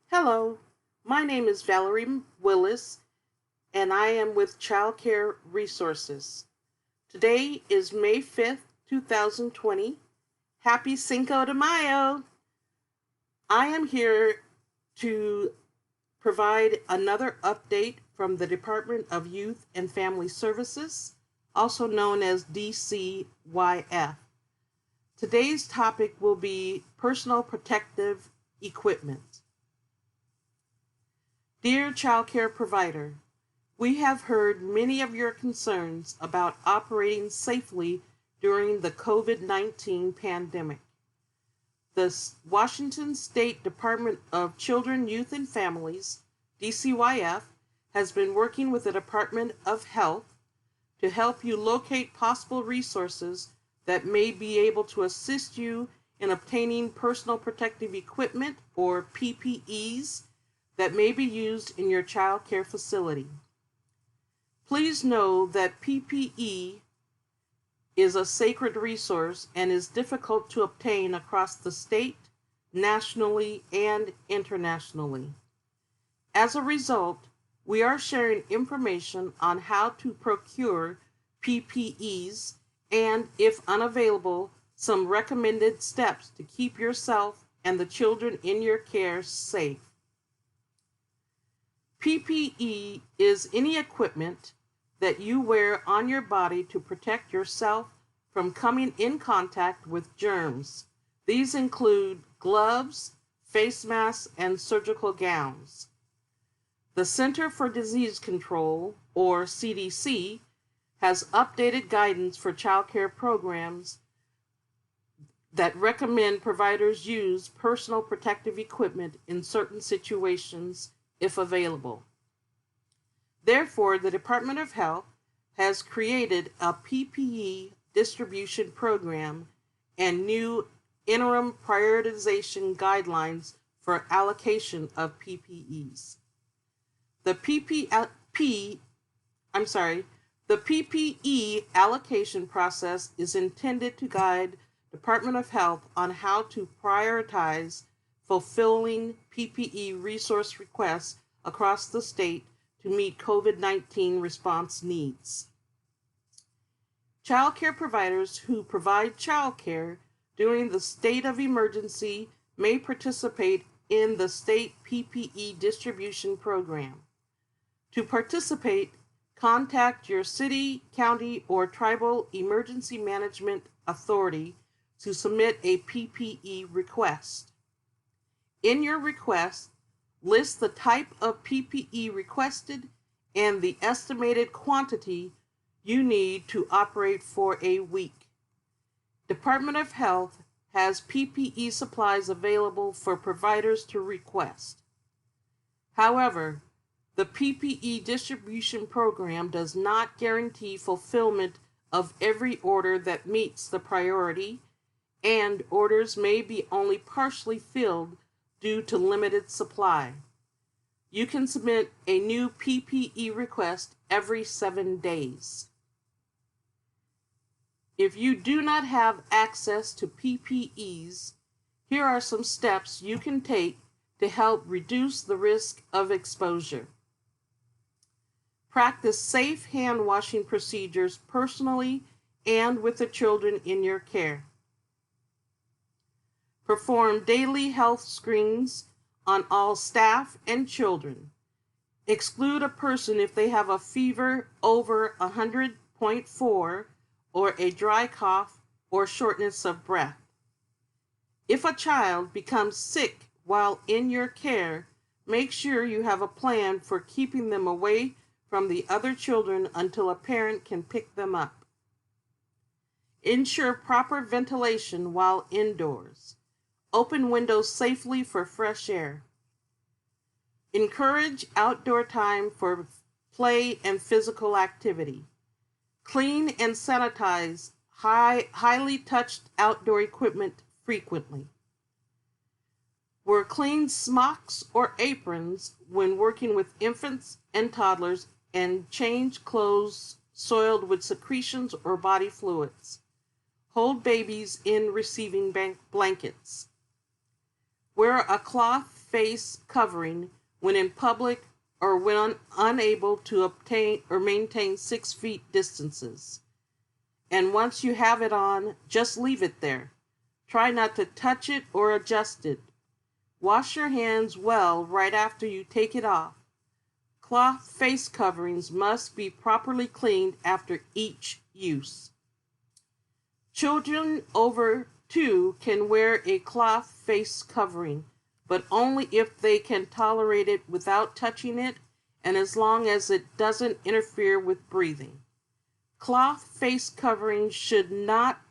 Hello, my name is Valerie Willis, and I am with Child Care Resources. Today is May 5th, 2020. Happy Cinco de Mayo! I am here to provide another update from the Department of Youth and Family Services, also known as DCYF. Today's topic will be personal protective equipment. Dear child care provider, we have heard many of your concerns about operating safely during the COVID-19 pandemic. The Washington State Department of Children, Youth, and Families, DCYF, has been working with the Department of Health to help you locate possible resources that may be able to assist you in obtaining personal protective equipment, or PPEs, that may be used in your child care facility. Please know that PPE is a sacred resource and is difficult to obtain across the state, nationally, and internationally. As a result, we are sharing information on how to procure PPEs and, if unavailable, some recommended steps to keep yourself and the children in your care safe. PPE is any equipment that you wear on your body to protect yourself from coming in contact with germs. These include gloves, face masks, and surgical gowns. The Center for Disease Control, or CDC, has updated guidance for child care programs that recommend providers use personal protective equipment in certain situations if available. Therefore, the Department of Health has created a Ppe Distribution program and new interim prioritization guidelines for allocation of PPEs. The PPE allocation process is intended to guide Department of Health on how to prioritize fulfilling PPE resource requests across the state to meet COVID-19 response needs. Child care providers who provide child care during the state of emergency may participate in the state PPE distribution program. To participate, contact your city, county, or tribal emergency management authority to submit a PPE request. In your request, list the type of PPE requested and the estimated quantity you need to operate for a week. Department of Health has PPE supplies available for providers to request. However, the PPE distribution program does not guarantee fulfillment of every order that meets the priority, and orders may be only partially filled due to limited supply. You can submit a new PPE request every 7 days. If you do not have access to PPEs, here are some steps you can take to help reduce the risk of exposure. Practice safe hand washing procedures personally and with the children in your care. Perform daily health screens on all staff and children. Exclude a person if they have a fever over 100.4 or a dry cough or shortness of breath. If a child becomes sick while in your care, make sure you have a plan for keeping them away from the other children until a parent can pick them up. Ensure proper ventilation while indoors. Open windows safely for fresh air. Encourage outdoor time for play and physical activity. Clean and sanitize highly touched outdoor equipment frequently. Wear clean smocks or aprons when working with infants and toddlers, and change clothes soiled with secretions or body fluids. Hold babies in receiving blankets. Wear a cloth face covering when in public or when unable to obtain or maintain 6 feet distances. And once you have it on, just leave it there. Try not to touch it or adjust it. Wash your hands well right after you take it off. Cloth face coverings must be properly cleaned after each use. Children over 2 can wear a cloth face covering, but only if they can tolerate it without touching it and as long as it doesn't interfere with breathing. Cloth face coverings should not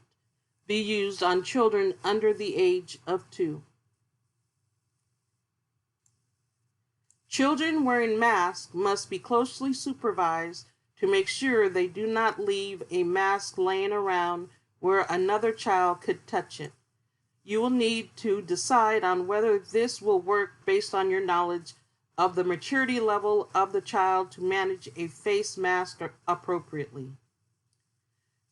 be used on children under the age of 2. Children wearing masks must be closely supervised to make sure they do not leave a mask laying around where another child could touch it. You will need to decide on whether this will work based on your knowledge of the maturity level of the child to manage a face mask appropriately.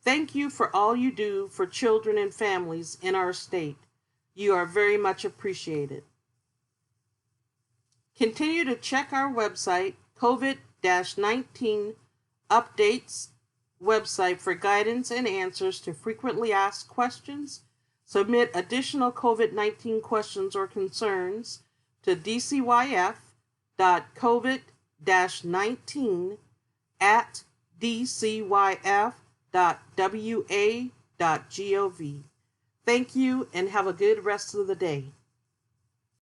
Thank you for all you do for children and families in our state. You are very much appreciated. Continue to check our website, COVID-19 Updates website, for guidance and answers to frequently asked questions. Submit additional COVID-19 questions or concerns to dcyf.covid19@dcyf.wa.gov. Thank you and have a good rest of the day.